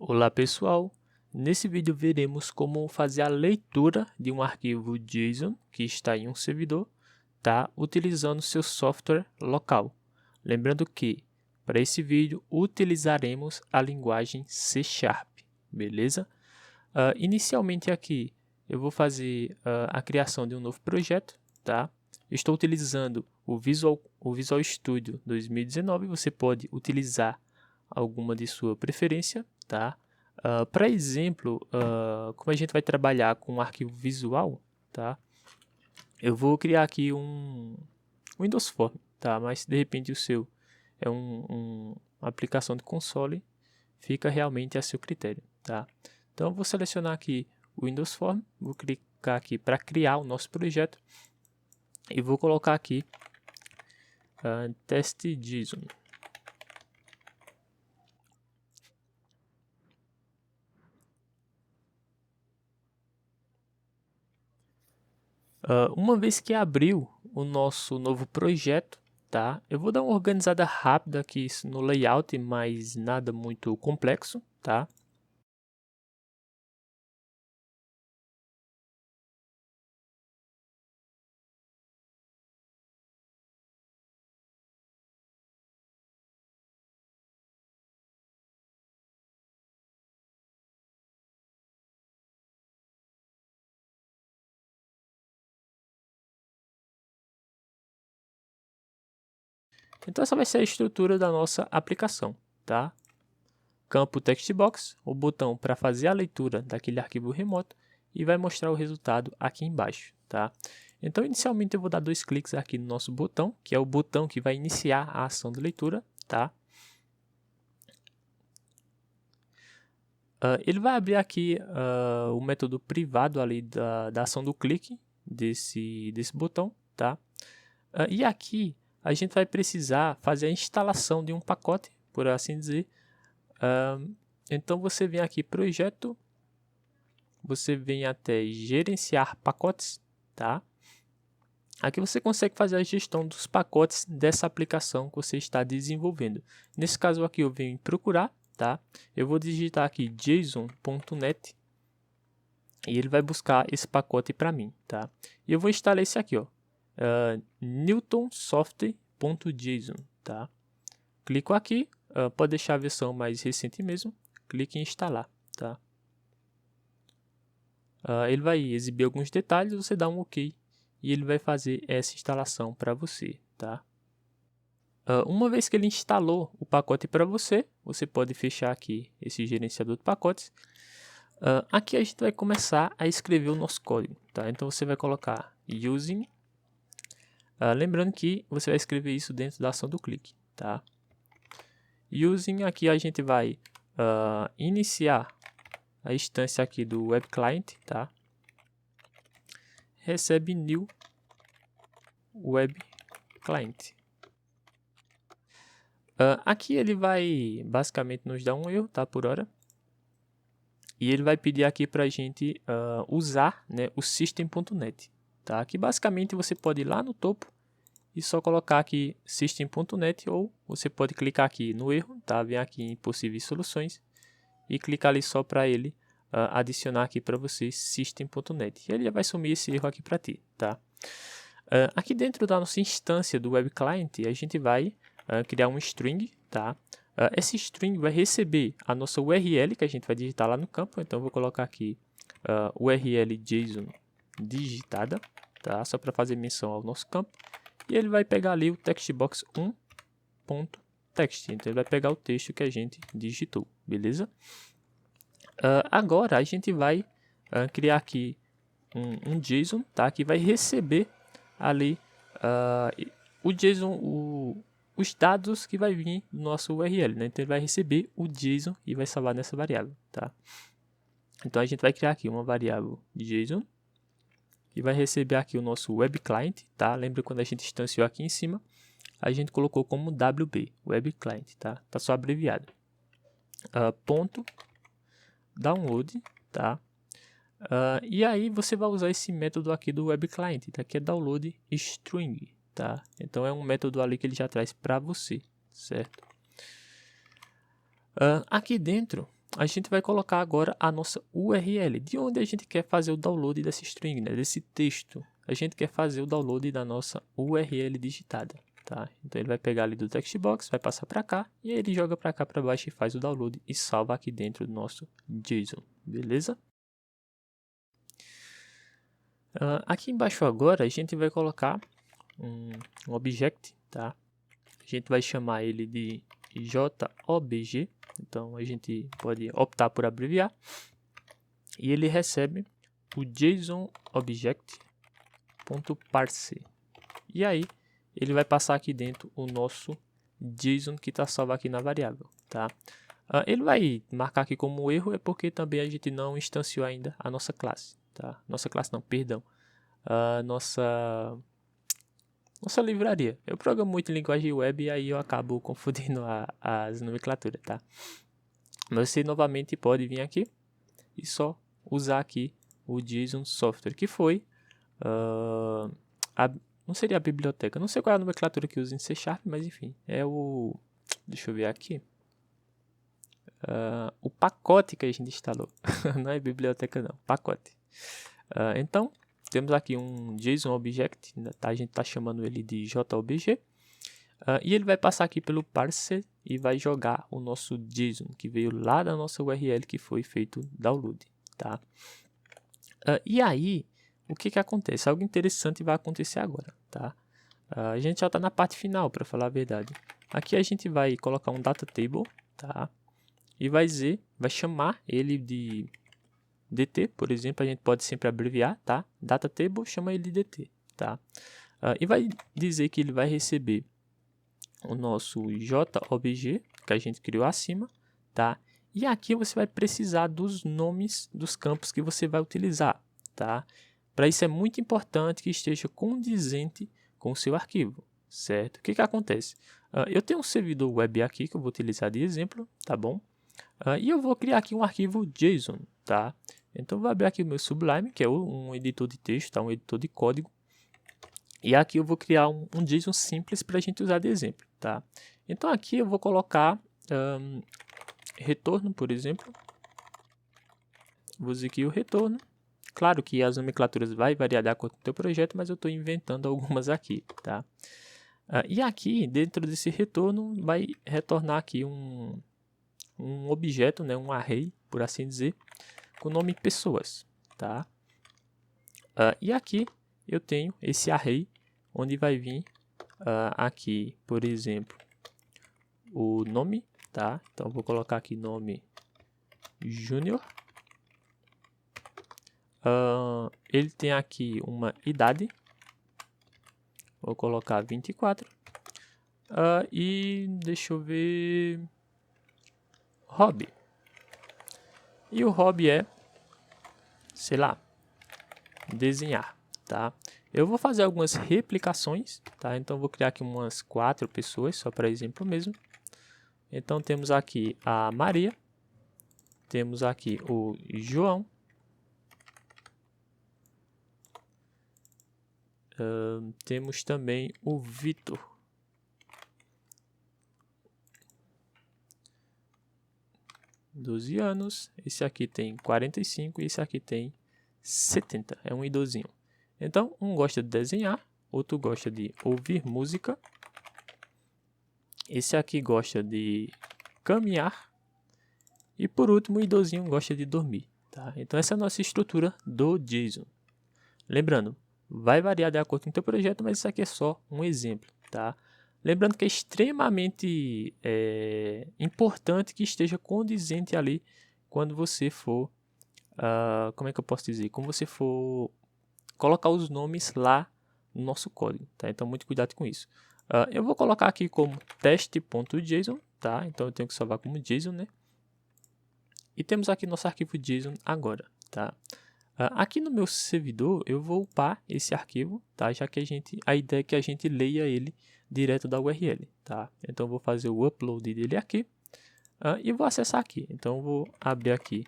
Olá pessoal, nesse vídeo veremos como fazer a leitura de um arquivo JSON que está em um servidor, tá? Utilizando seu software local. Lembrando que para esse vídeo utilizaremos a linguagem C#, beleza? Inicialmente aqui eu vou fazer a criação de um novo projeto, tá? Eu estou utilizando o Visual Studio 2019, você pode utilizar alguma de sua preferência, tá? Para exemplo, como a gente vai trabalhar com um arquivo visual, tá? Eu vou criar aqui um Windows Form, tá? Mas se de repente o seu é uma aplicação de console, fica realmente a seu critério, tá? Então eu vou selecionar aqui o Windows Form, vou clicar aqui para criar o nosso projeto e vou colocar aqui teste JSON. Uma vez que abriu o nosso novo projeto, tá? Eu vou dar uma organizada rápida aqui no layout, mas nada muito complexo, tá? Então essa vai ser a estrutura da nossa aplicação, tá? Campo textbox, o botão para fazer a leitura daquele arquivo remoto e vai mostrar o resultado aqui embaixo, tá? Então inicialmente eu vou dar 2 cliques aqui no nosso botão, que é o botão que vai iniciar a ação de leitura, tá? Ele vai abrir aqui o método privado ali da ação do clique desse botão, tá? E aqui a gente vai precisar fazer a instalação de um pacote, por assim dizer. Então você vem aqui projeto, você vem até gerenciar pacotes, tá? Aqui você consegue fazer a gestão dos pacotes dessa aplicação que você está desenvolvendo. Nesse caso aqui eu venho em procurar, tá? Eu vou digitar aqui json.net e ele vai buscar esse pacote para mim, tá? E eu vou instalar esse aqui, ó, newtonsoft.json, tá? Clico aqui, pode deixar a versão mais recente mesmo, clique em instalar, tá? Ele vai exibir alguns detalhes, você dá um OK e ele vai fazer essa instalação para você, tá? Uma vez que ele instalou o pacote para você, você pode fechar aqui esse gerenciador de pacotes. Aqui a gente vai começar a escrever o nosso código, tá? Então você vai colocar using, lembrando que você vai escrever isso dentro da ação do clique, tá? Using, aqui a gente vai iniciar a instância aqui do web client, tá? Recebe new web client. Aqui ele vai basicamente nos dar um erro, tá? Por hora. E ele vai pedir aqui para a gente usar, né, o system.net, tá? Aqui basicamente você pode ir lá no topo e só colocar aqui system.net, ou você pode clicar aqui no erro, tá? Vem aqui em possíveis soluções e clicar ali só para ele adicionar aqui para você system.net. E ele já vai sumir esse erro aqui para ti, tá? Aqui dentro da nossa instância do web client, a gente vai criar um string, tá? Esse string vai receber a nossa URL que a gente vai digitar lá no campo. Então eu vou colocar aqui URL JSON digitada, tá? Só para fazer menção ao nosso campo. E ele vai pegar ali o textbox 1.text. Então ele vai pegar o texto que a gente digitou, beleza? Agora a gente vai criar aqui um JSON, tá? Que vai receber ali o JSON, os dados que vai vir no nosso URL, né? Então ele vai receber o JSON e vai salvar nessa variável, tá? Então a gente vai criar aqui uma variável JSON e vai receber aqui o nosso web client, tá? Lembra quando a gente instanciou aqui em cima, a gente colocou como WB, web client, tá? Tá só abreviado. Ponto download, tá? E aí você vai usar esse método aqui do web client, tá? Que é download string, tá? Então é um método ali que ele já traz para você, certo? Aqui dentro a gente vai colocar agora a nossa URL, de onde a gente quer fazer o download dessa string, né, desse texto. A gente quer fazer o download da nossa URL digitada, tá? Então ele vai pegar ali do text box, vai passar para cá, e aí ele joga para cá para baixo e faz o download e salva aqui dentro do nosso JSON, beleza? Aqui embaixo agora a gente vai colocar um object, tá? A gente vai chamar ele de JOBG, então a gente pode optar por abreviar, e ele recebe o JSON object.parse. E aí ele vai passar aqui dentro o nosso JSON que está salvo aqui na variável, tá? Ele vai marcar aqui como erro, é porque também a gente não instanciou ainda a nossa classe, tá? Nossa classe não, perdão. Nossa livraria. Eu programo muito em linguagem web e aí eu acabo confundindo as nomenclaturas, tá? Mas você novamente pode vir aqui e só usar aqui o JSON software, que foi não seria a biblioteca, não sei qual é a nomenclatura que usa em C#, mas enfim, é o, deixa eu ver aqui, o pacote que a gente instalou, não é biblioteca não, pacote. Então, temos aqui um JSON Object, tá? A gente está chamando ele de JOBG, e ele vai passar aqui pelo parser e vai jogar o nosso JSON, que veio lá da nossa URL que foi feito download, tá? E aí, o que acontece? Algo interessante vai acontecer agora, tá? A gente já está na parte final, para falar a verdade. Aqui a gente vai colocar um data table, tá? E vai chamar ele de DT, por exemplo, a gente pode sempre abreviar, tá? Data table, chama ele de DT, tá? E vai dizer que ele vai receber o nosso JOBG, que a gente criou acima, tá? E aqui você vai precisar dos nomes dos campos que você vai utilizar, tá? Para isso é muito importante que esteja condizente com o seu arquivo, certo? O que acontece? Eu tenho um servidor web aqui que eu vou utilizar de exemplo, tá bom? E eu vou criar aqui um arquivo JSON, tá? Então eu vou abrir aqui o meu Sublime, que é um editor de texto, tá? Um editor de código. E aqui eu vou criar um JSON simples para a gente usar de exemplo, tá? Então aqui eu vou colocar retorno, por exemplo. Vou dizer aqui o retorno. Claro que as nomenclaturas vai variar de acordo com o teu projeto, mas eu estou inventando algumas aqui, tá? E aqui, dentro desse retorno, vai retornar aqui um objeto, né, um array, por assim dizer, com o nome pessoas, tá? E aqui eu tenho esse array, onde vai vir aqui, por exemplo, o nome, tá? Então vou colocar aqui nome Júnior. Ele tem aqui uma idade, vou colocar 24. E deixa eu ver, hobby. E o hobby é, sei lá, desenhar, tá? Eu vou fazer algumas replicações, tá? Então vou criar aqui umas 4 pessoas, só para exemplo mesmo. Então temos aqui a Maria, temos aqui o João, temos também o Vitor. $12, esse aqui tem 45 e esse aqui tem 70, é um idosinho. Então, um gosta de desenhar, outro gosta de ouvir música, esse aqui gosta de caminhar e por último o idosinho gosta de dormir, tá? Então essa é a nossa estrutura do JSON. Lembrando, vai variar de acordo com o teu projeto, mas isso aqui é só um exemplo, tá? Lembrando que é extremamente importante que esteja condizente ali quando você for, como é que eu posso dizer? Quando você for colocar os nomes lá no nosso código, tá? Então muito cuidado com isso. Eu vou colocar aqui como teste.json, tá? Então eu tenho que salvar como JSON, né? E temos aqui nosso arquivo JSON agora, tá? Aqui no meu servidor eu vou upar esse arquivo, tá? Já que a ideia é que a gente leia ele direto da URL, tá? Então eu vou fazer o upload dele aqui e vou acessar aqui. Então eu vou abrir aqui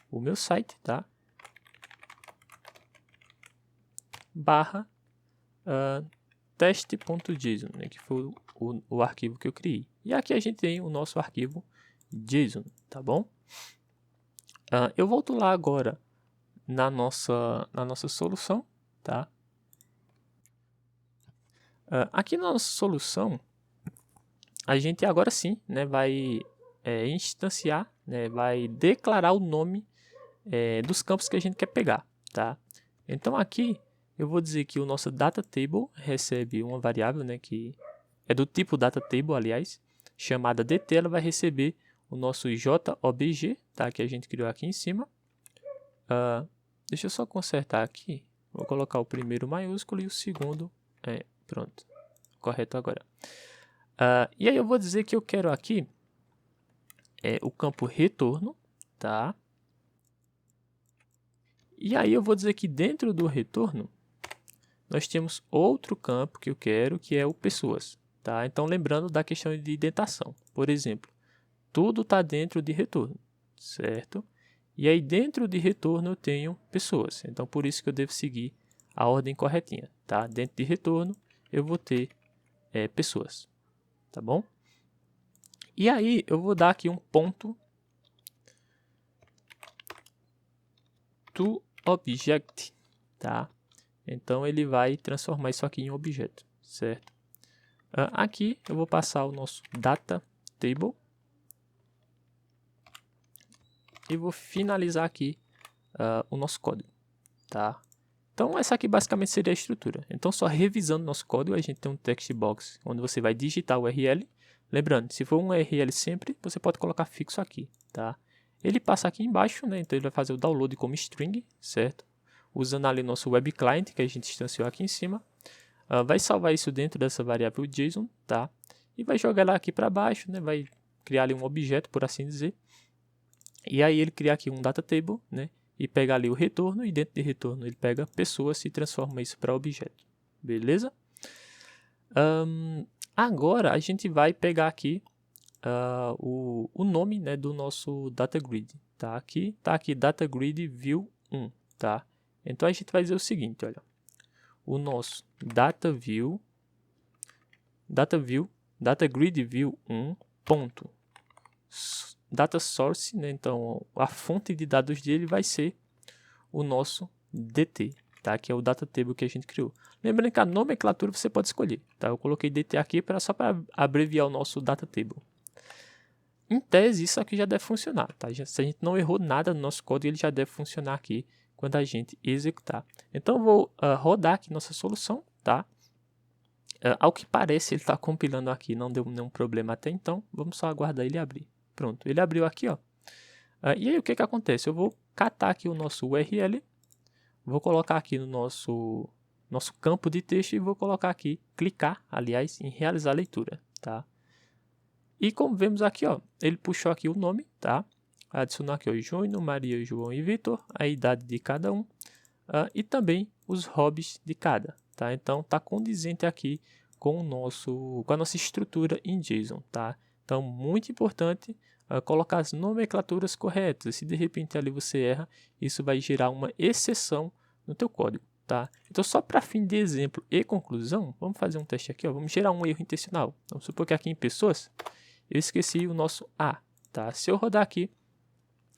o meu site, tá? Barra teste.json, né? Que foi o arquivo que eu criei. E aqui a gente tem o nosso arquivo JSON, tá bom? Eu volto lá agora na nossa solução, tá? Aqui na nossa solução, a gente agora sim, né, vai instanciar, né, vai declarar o nome dos campos que a gente quer pegar, tá? Então aqui eu vou dizer que o nosso DataTable recebe uma variável, né, que é do tipo DataTable, aliás, chamada DT. Ela vai receber o nosso JOBG, tá, que a gente criou aqui em cima. Deixa eu só consertar aqui. Vou colocar o primeiro maiúsculo e o segundo. Pronto, correto agora. E aí eu vou dizer que eu quero aqui o campo retorno, tá? E aí eu vou dizer que dentro do retorno nós temos outro campo que eu quero, que é o pessoas, tá? Então lembrando da questão de indentação. Por exemplo, tudo está dentro de retorno, certo? E aí dentro de retorno eu tenho pessoas. Então por isso que eu devo seguir a ordem corretinha, tá? Dentro de retorno eu vou ter pessoas, tá bom? E aí eu vou dar aqui um ponto to object, tá? Então ele vai transformar isso aqui em objeto, certo? Aqui eu vou passar o nosso DataTable e vou finalizar aqui o nosso código, tá? Então essa aqui basicamente seria a estrutura. Então só revisando nosso código, a gente tem um text box onde você vai digitar o URL. Lembrando, se for um URL sempre, você pode colocar fixo aqui, tá? Ele passa aqui embaixo, né? Então ele vai fazer o download como string, certo? Usando ali nosso web client que a gente instanciou aqui em cima. Vai salvar isso dentro dessa variável JSON, tá? E vai jogar ela aqui para baixo, né? Vai criar ali um objeto, por assim dizer. E aí ele cria aqui um DataTable, né? E pega ali o retorno, e dentro de retorno ele pega pessoas e transforma isso para objeto. Beleza? Agora a gente vai pegar aqui o nome, né, do nosso DataGrid. Tá aqui DataGrid View 1. Tá? Então a gente vai dizer o seguinte, olha. O nosso DataGrid View 1 ponto data source, né? Então a fonte de dados dele vai ser o nosso DT, tá? Que é o DataTable que a gente criou. Lembrando que a nomenclatura você pode escolher, tá? Eu coloquei DT aqui só para abreviar o nosso DataTable. Em tese, isso aqui já deve funcionar, tá? Se a gente não errou nada no nosso código, ele já deve funcionar aqui quando a gente executar. Então eu vou rodar aqui nossa solução, tá? Ao que parece, ele está compilando aqui, não deu nenhum problema até então. Vamos só aguardar ele abrir. Pronto, ele abriu aqui, ó. E aí o que acontece? Eu vou catar aqui o nosso URL, vou colocar aqui no nosso campo de texto e vou colocar aqui, clicar, aliás, em realizar a leitura, tá? E como vemos aqui, ó, ele puxou aqui o nome, tá? Adicionou aqui, ó, Júnior, Maria, João e Vitor, a idade de cada um e também os hobbies de cada, tá? Então tá condizente aqui com a nossa estrutura em JSON, tá? Então muito importante colocar as nomenclaturas corretas. Se de repente ali você erra, isso vai gerar uma exceção no teu código, tá? Então só para fim de exemplo e conclusão, vamos fazer um teste aqui, ó. Vamos gerar um erro intencional. Vamos supor que aqui em pessoas eu esqueci o nosso A, tá? Se eu rodar aqui,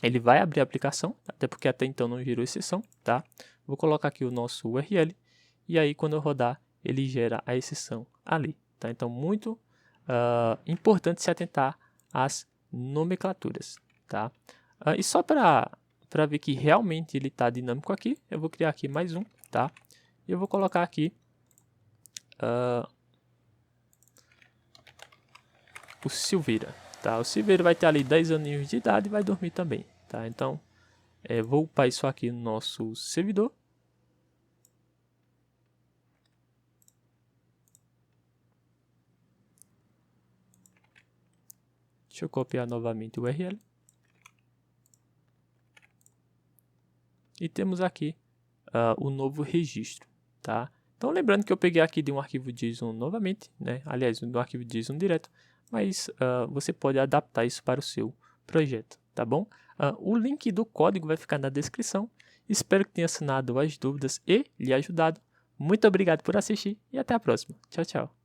ele vai abrir a aplicação, até porque até então não gerou exceção, tá? Vou colocar aqui o nosso URL e aí quando eu rodar, ele gera a exceção ali, tá? Então muito importante se atentar às nomenclaturas, tá? E só para ver que realmente ele está dinâmico aqui, eu vou criar aqui mais um, tá? E eu vou colocar aqui o Silveira, tá? O Silveira vai ter ali 10 aninhos de idade e vai dormir também, tá? Então, vou upar isso aqui no nosso servidor. Deixa eu copiar novamente o URL. E temos aqui o novo registro, tá? Então, lembrando que eu peguei aqui de um arquivo JSON novamente, né? Aliás, do arquivo JSON direto, mas você pode adaptar isso para o seu projeto, tá bom? O link do código vai ficar na descrição. Espero que tenha sanado as dúvidas e lhe ajudado. Muito obrigado por assistir e até a próxima. Tchau, tchau.